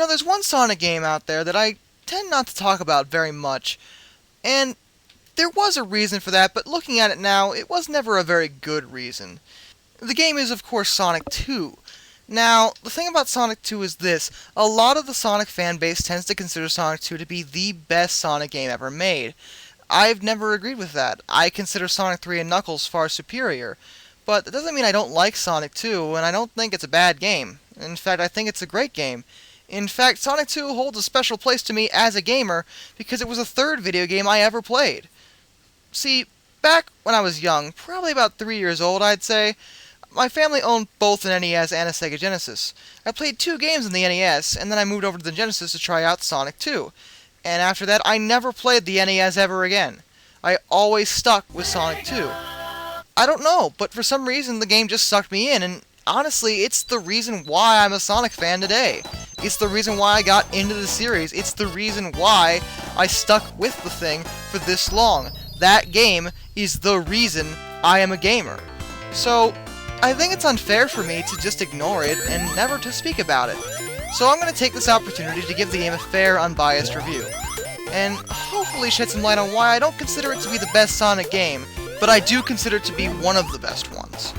There's one Sonic game out there that I tend not to talk about very much, and there was a reason for that, but looking at it now, it was never a very good reason. The game is, of course, Sonic 2. Now, the thing about Sonic 2 is this: a lot of the Sonic fan base tends to consider Sonic 2 to be the best Sonic game ever made. I've never agreed with that. I consider Sonic 3 and Knuckles far superior. But that doesn't mean I don't like Sonic 2, and I don't think it's a bad game. In fact, I think it's a great game. In fact, Sonic 2 holds a special place to me as a gamer because it was the third video game I ever played. See, back when I was young, probably about 3 years old I'd say, my family owned both an NES and a Sega Genesis. I played 2 games in the NES, and then I moved over to the Genesis to try out Sonic 2. And after that, I never played the NES ever again. I always stuck with Sonic 2. I don't know, but for some reason the game just sucked me in, and honestly, it's the reason why I'm a Sonic fan today. It's the reason why I got into the series. It's the reason why I stuck with the thing for this long. That game is the reason I am a gamer. So, I think it's unfair for me to just ignore it and never to speak about it. So I'm going to take this opportunity to give the game a fair, unbiased review. And hopefully shed some light on why I don't consider it to be the best Sonic game, but I do consider it to be one of the best ones.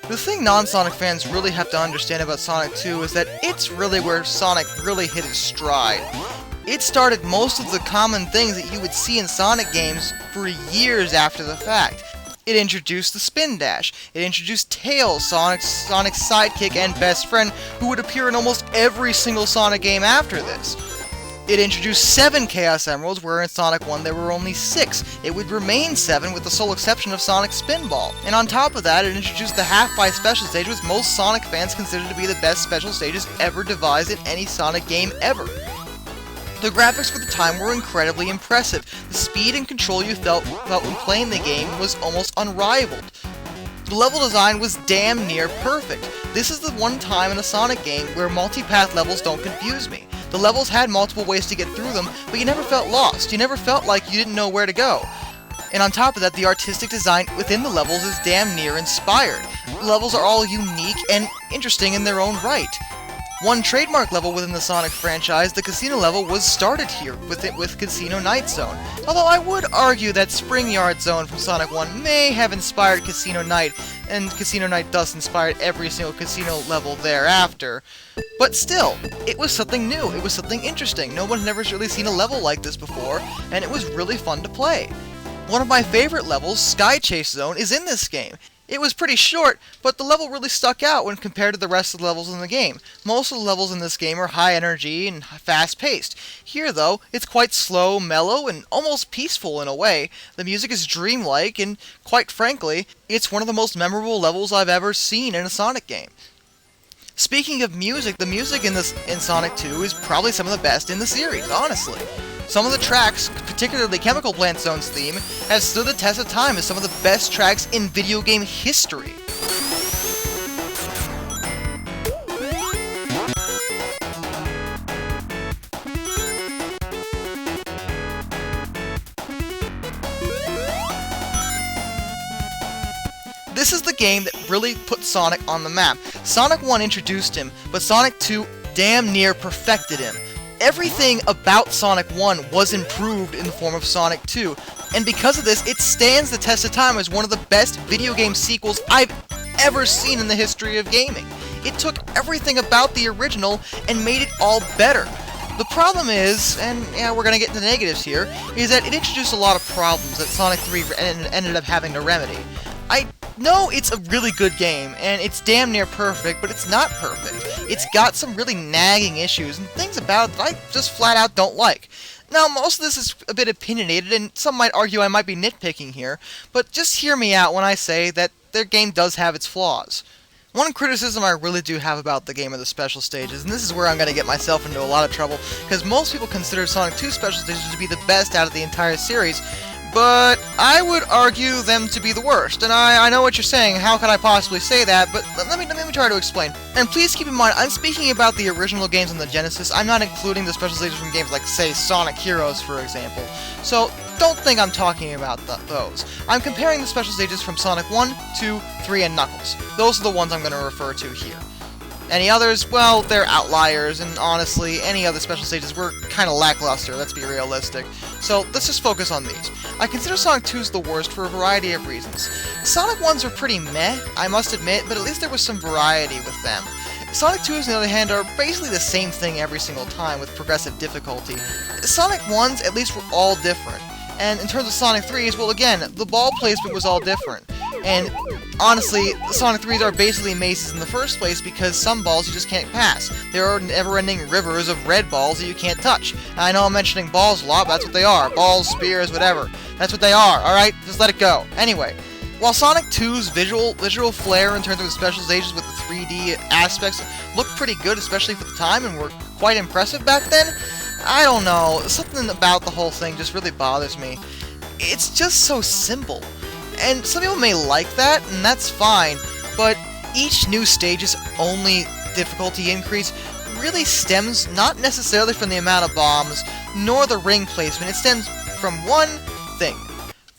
The thing non-Sonic fans really have to understand about Sonic 2 is that it's really where Sonic really hit his stride. It started most of the common things that you would see in Sonic games for years after the fact. It introduced the Spin Dash. It introduced Tails, Sonic's sidekick and best friend, who would appear in almost every single Sonic game after this. It introduced 7 Chaos Emeralds, where in Sonic 1 there were only 6. It would remain 7 with the sole exception of Sonic Spinball. And on top of that, it introduced the Half-Pipe Special Stage, which most Sonic fans consider to be the best special stages ever devised in any Sonic game ever. The graphics for the time were incredibly impressive. The speed and control you felt when playing the game was almost unrivaled. The level design was damn near perfect. This is the one time in a Sonic game where multi-path levels don't confuse me. The levels had multiple ways to get through them, but you never felt lost. You never felt like you didn't know where to go. And on top of that, the artistic design within the levels is damn near inspired. The levels are all unique and interesting in their own right. One trademark level within the Sonic franchise, the casino level, was started here with Casino Night Zone. Although I would argue that Spring Yard Zone from Sonic 1 may have inspired Casino Night, and Casino Night thus inspired every single casino level thereafter. But still, it was something new, it was something interesting. No one had ever really seen a level like this before, and it was really fun to play. One of my favorite levels, Sky Chase Zone, is in this game. It was pretty short, but the level really stuck out when compared to the rest of the levels in the game. Most of the levels in this game are high energy and fast paced. Here though, it's quite slow, mellow, and almost peaceful in a way. The music is dreamlike, and quite frankly, it's one of the most memorable levels I've ever seen in a Sonic game. Speaking of music, the music in Sonic 2 is probably some of the best in the series, honestly. Some of the tracks, particularly Chemical Plant Zone's theme, have stood the test of time as some of the best tracks in video game history. This is the game that really put Sonic on the map. Sonic 1 introduced him, but Sonic 2 damn near perfected him. Everything about Sonic 1 was improved in the form of Sonic 2, and because of this, it stands the test of time as one of the best video game sequels I've ever seen in the history of gaming. It took everything about the original and made it all better. The problem is, and yeah, we're gonna get into the negatives here, is that it introduced a lot of problems that Sonic 3 ended up having to remedy. I know it's a really good game, and it's damn near perfect, but it's not perfect. It's got some really nagging issues and things about it that I just flat out don't like. Now, most of this is a bit opinionated, and some might argue I might be nitpicking here, but just hear me out when I say that their game does have its flaws. One criticism I really do have about the game are the special stages, and this is where I'm going to get myself into a lot of trouble, because most people consider Sonic 2 special stages to be the best out of the entire series, but I would argue them to be the worst. And I know what you're saying, how could I possibly say that, but let me try to explain. And please keep in mind, I'm speaking about the original games on the Genesis. I'm not including the special stages from games like, say, Sonic Heroes, for example. So don't think I'm talking about those. I'm comparing the special stages from Sonic 1, 2, 3, and Knuckles. Those are the ones I'm going to refer to here. Any others, well, they're outliers, and honestly, any other special stages were kind of lackluster, let's be realistic. So, let's just focus on these. I consider Sonic 2's the worst for a variety of reasons. Sonic 1's are pretty meh, I must admit, but at least there was some variety with them. Sonic 2's, on the other hand, are basically the same thing every single time with progressive difficulty. Sonic 1's, at least, were all different. And in terms of Sonic 3's, well, again, the ball placement was all different. And honestly, the Sonic 3's are basically mazes in the first place because some balls you just can't pass. There are never-ending rivers of red balls that you can't touch. And I know I'm mentioning balls a lot, but that's what they are. Balls, spears, whatever. That's what they are, alright? Just let it go. Anyway, while Sonic 2's visual flair in terms of the special stages with the 3D aspects looked pretty good, especially for the time, and were quite impressive back then, I don't know, something about the whole thing just really bothers me. It's just so simple. And some people may like that, and that's fine, but each new stage's only difficulty increase really stems not necessarily from the amount of bombs, nor the ring placement. It stems from one thing.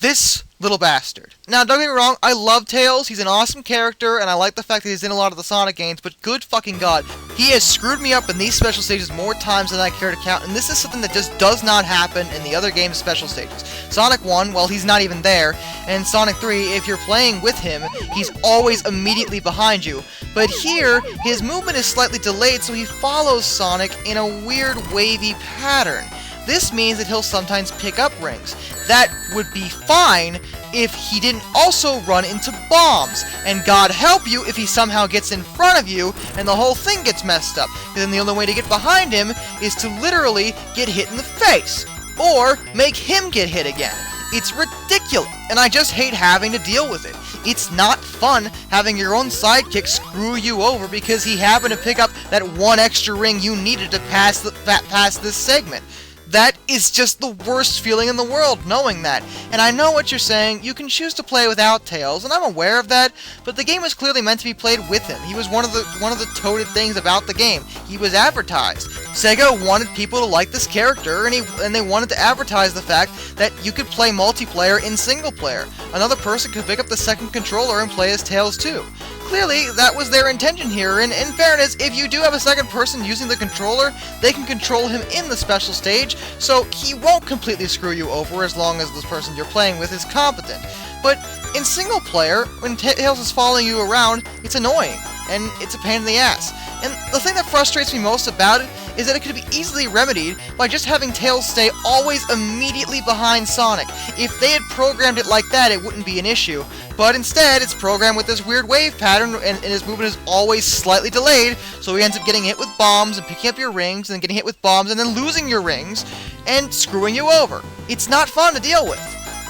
This little bastard. Now, don't get me wrong, I love Tails, he's an awesome character, and I like the fact that he's in a lot of the Sonic games, but good fucking god, he has screwed me up in these special stages more times than I care to count, and this is something that just does not happen in the other game's special stages. Sonic 1, well, he's not even there, and Sonic 3, if you're playing with him, he's always immediately behind you. But here, his movement is slightly delayed, so he follows Sonic in a weird wavy pattern. This means that he'll sometimes pick up rings. That would be fine if he didn't also run into bombs. And God help you if he somehow gets in front of you and the whole thing gets messed up. Because then the only way to get behind him is to literally get hit in the face. Or make him get hit again. It's ridiculous, and I just hate having to deal with it. It's not fun having your own sidekick screw you over because he happened to pick up that one extra ring you needed to pass this segment. That is just the worst feeling in the world, knowing that. And I know what you're saying, you can choose to play without Tails, and I'm aware of that, but the game was clearly meant to be played with him. He was one of the toted things about the game. He was advertised. Sega wanted people to like this character, and they wanted to advertise the fact that you could play multiplayer in single player. Another person could pick up the second controller and play as Tails too. Clearly, that was their intention here, and in fairness, if you do have a second person using the controller, they can control him in the special stage, so he won't completely screw you over as long as the person you're playing with is competent. But in single player, when Tails is following you around, it's annoying, and it's a pain in the ass. And the thing that frustrates me most about it is that it could be easily remedied by just having Tails stay always immediately behind Sonic. If they had programmed it like that, it wouldn't be an issue. But instead, it's programmed with this weird wave pattern, and his movement is always slightly delayed, so he ends up getting hit with bombs and picking up your rings, and then getting hit with bombs, and then losing your rings, and screwing you over. It's not fun to deal with.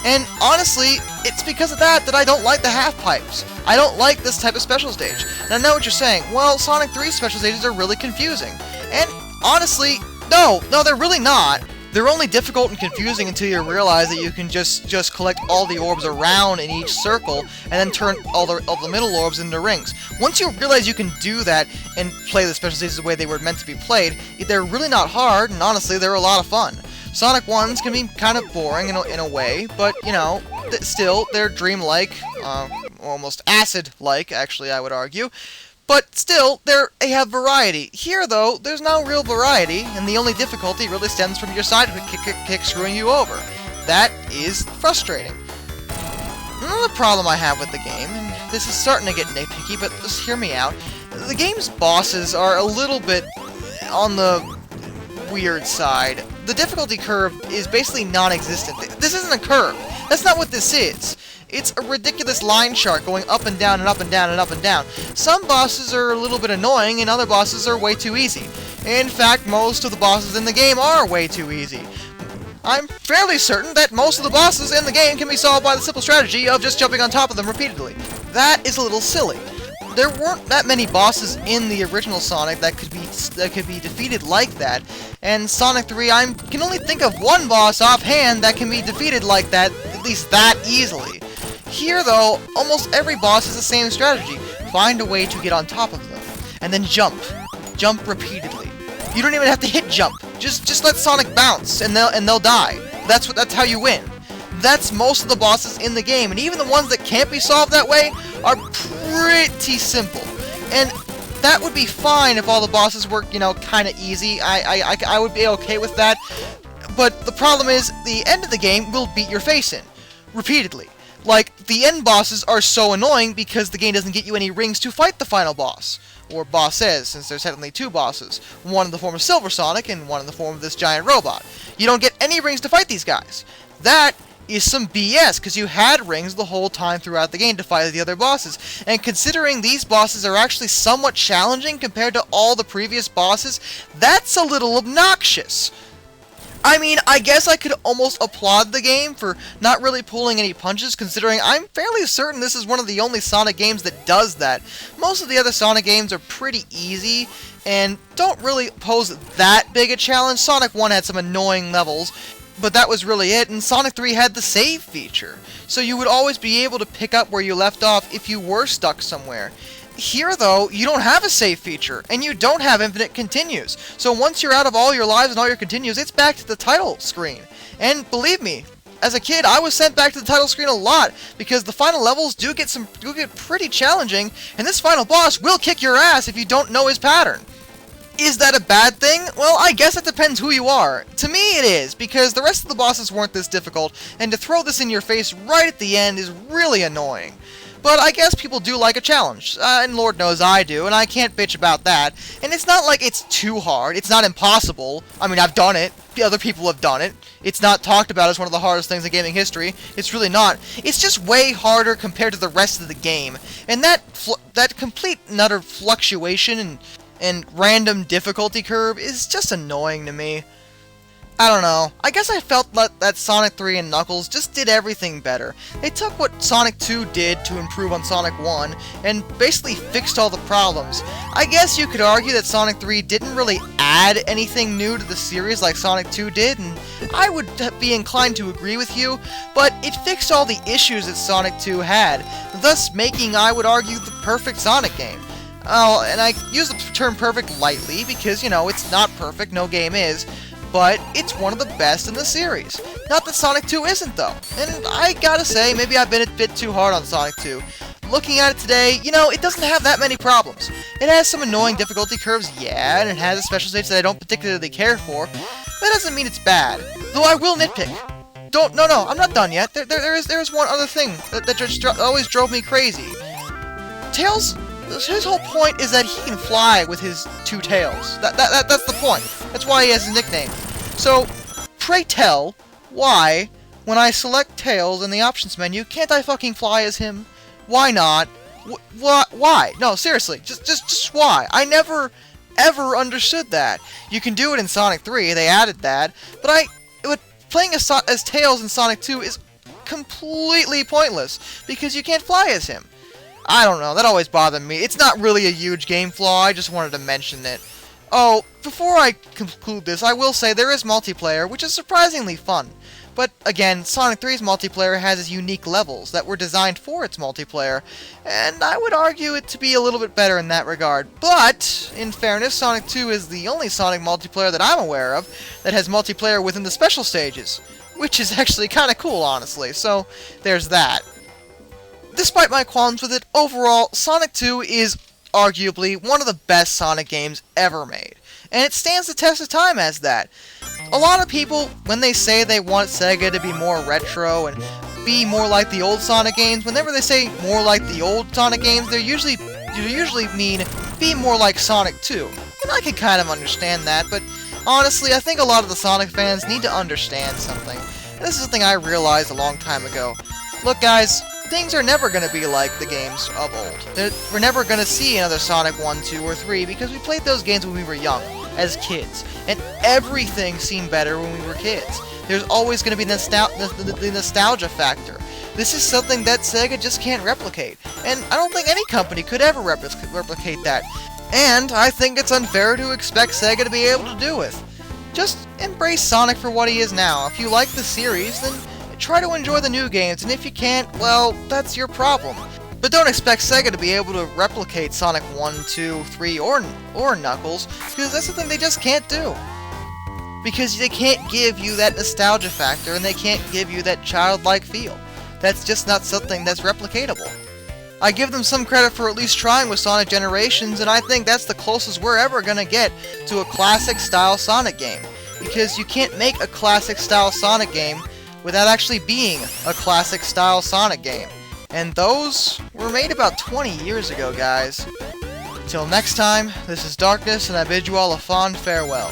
And honestly, it's because of that I don't like the half-pipes. I don't like this type of special stage. And I know what you're saying. Well, Sonic 3's special stages are really confusing. And honestly, no, they're really not. They're only difficult and confusing until you realize that you can just collect all the orbs around in each circle and then turn all the middle orbs into rings. Once you realize you can do that and play the special stages the way they were meant to be played, they're really not hard, and honestly, they're a lot of fun. Sonic 1's can be kind of boring in a way, but, you know, still, they're dreamlike, almost acid-like, actually, I would argue. But still, they have variety. Here, though, there's no real variety, and the only difficulty really stems from your sidekick screwing you over. That is frustrating. Another problem I have with the game, and this is starting to get nitpicky, but just hear me out. The game's bosses are a little bit on the weird side. The difficulty curve is basically non-existent. This isn't a curve. That's not what this is. It's a ridiculous line chart going up and down and up and down and up and down. Some bosses are a little bit annoying, and other bosses are way too easy. In fact, most of the bosses in the game are way too easy. I'm fairly certain that most of the bosses in the game can be solved by the simple strategy of just jumping on top of them repeatedly. That is a little silly. There weren't that many bosses in the original Sonic that could be defeated like that, and Sonic 3, I can only think of one boss offhand that can be defeated like that, at least that easily. Here, though, almost every boss has the same strategy. Find a way to get on top of them, and then jump. Jump repeatedly. You don't even have to hit jump. Just let Sonic bounce, and they'll die. That's how you win. That's most of the bosses in the game, and even the ones that can't be solved that way are pretty simple. And that would be fine if all the bosses were, kind of easy. I would be okay with that. But the problem is, the end of the game will beat your face in. Repeatedly. Like, the end bosses are so annoying because the game doesn't get you any rings to fight the final boss. Or bosses, since there's technically two bosses. One in the form of Silver Sonic, and one in the form of this giant robot. You don't get any rings to fight these guys. That is some BS, because you had rings the whole time throughout the game to fight the other bosses. And considering these bosses are actually somewhat challenging compared to all the previous bosses, that's a little obnoxious. I mean, I guess I could almost applaud the game for not really pulling any punches, considering I'm fairly certain this is one of the only Sonic games that does that. Most of the other Sonic games are pretty easy, and don't really pose that big a challenge. Sonic 1 had some annoying levels, but that was really it, and Sonic 3 had the save feature. So you would always be able to pick up where you left off if you were stuck somewhere. Here, though, you don't have a save feature, and you don't have infinite continues. So once you're out of all your lives and all your continues, it's back to the title screen. And believe me, as a kid, I was sent back to the title screen a lot, because the final levels do get pretty challenging, and this final boss will kick your ass if you don't know his pattern. Is that a bad thing? Well, I guess it depends who you are. To me, it is, because the rest of the bosses weren't this difficult, and to throw this in your face right at the end is really annoying. But I guess people do like a challenge, and Lord knows I do, and I can't bitch about that. And it's not like it's too hard, it's not impossible. I mean, I've done it, other people have done it. It's not talked about as one of the hardest things in gaming history. It's really not. It's just way harder compared to the rest of the game. And that complete and utter fluctuation and random difficulty curve is just annoying to me. I don't know. I guess I felt that Sonic 3 and Knuckles just did everything better. They took what Sonic 2 did to improve on Sonic 1 and basically fixed all the problems. I guess you could argue that Sonic 3 didn't really add anything new to the series like Sonic 2 did, and I would be inclined to agree with you, but it fixed all the issues that Sonic 2 had, thus making, I would argue, the perfect Sonic game. Oh, and I use the term perfect lightly because, it's not perfect, no game is, but it's one of the best in the series. Not that Sonic 2 isn't, though. And I gotta say, maybe I've been a bit too hard on Sonic 2. Looking at it today, it doesn't have that many problems. It has some annoying difficulty curves, yeah, and it has a special stage that I don't particularly care for. That doesn't mean it's bad. Though I will nitpick. No, I'm not done yet. There is one other thing that just always drove me crazy. Tails, his whole point is that he can fly with his two tails. That's the point. That's why he has his nickname. So, pray tell, why, when I select Tails in the options menu, can't I fucking fly as him? Why not? Why? No, seriously, just why? I never, ever understood that. You can do it in Sonic 3, they added that, but playing as Tails in Sonic 2 is completely pointless, because you can't fly as him. I don't know, that always bothered me. It's not really a huge game flaw, I just wanted to mention it. Oh, before I conclude this, I will say there is multiplayer, which is surprisingly fun. But again, Sonic 3's multiplayer has its unique levels that were designed for its multiplayer, and I would argue it to be a little bit better in that regard. But, in fairness, Sonic 2 is the only Sonic multiplayer that I'm aware of that has multiplayer within the special stages, which is actually kinda cool, honestly, so there's that. Despite my qualms with it, overall, Sonic 2 is arguably one of the best Sonic games ever made, and it stands the test of time as that. A lot of people, when they say they want Sega to be more retro and be more like the old Sonic games, whenever they say more like the old Sonic games, they usually mean be more like Sonic 2. And I can kind of understand that, but honestly, I think a lot of the Sonic fans need to understand something. And this is something I realized a long time ago. Look, guys, things are never going to be like the games of old. We're never going to see another Sonic 1, 2, or 3 because we played those games when we were young, as kids, and everything seemed better when we were kids. There's always going to be the nostalgia factor. This is something that Sega just can't replicate, and I don't think any company could ever replicate that. And I think it's unfair to expect Sega to be able to do it. Just embrace Sonic for what he is now. If you like the series, then try to enjoy the new games, and if you can't, well, that's your problem. But don't expect Sega to be able to replicate Sonic 1, 2, 3, or Knuckles, because that's something they just can't do. Because they can't give you that nostalgia factor, and they can't give you that childlike feel. That's just not something that's replicatable. I give them some credit for at least trying with Sonic Generations, and I think that's the closest we're ever gonna get to a classic-style Sonic game. Because you can't make a classic-style Sonic game without actually being a classic-style Sonic game. And those were made about 20 years ago, guys. Till next time, this is Darkness, and I bid you all a fond farewell.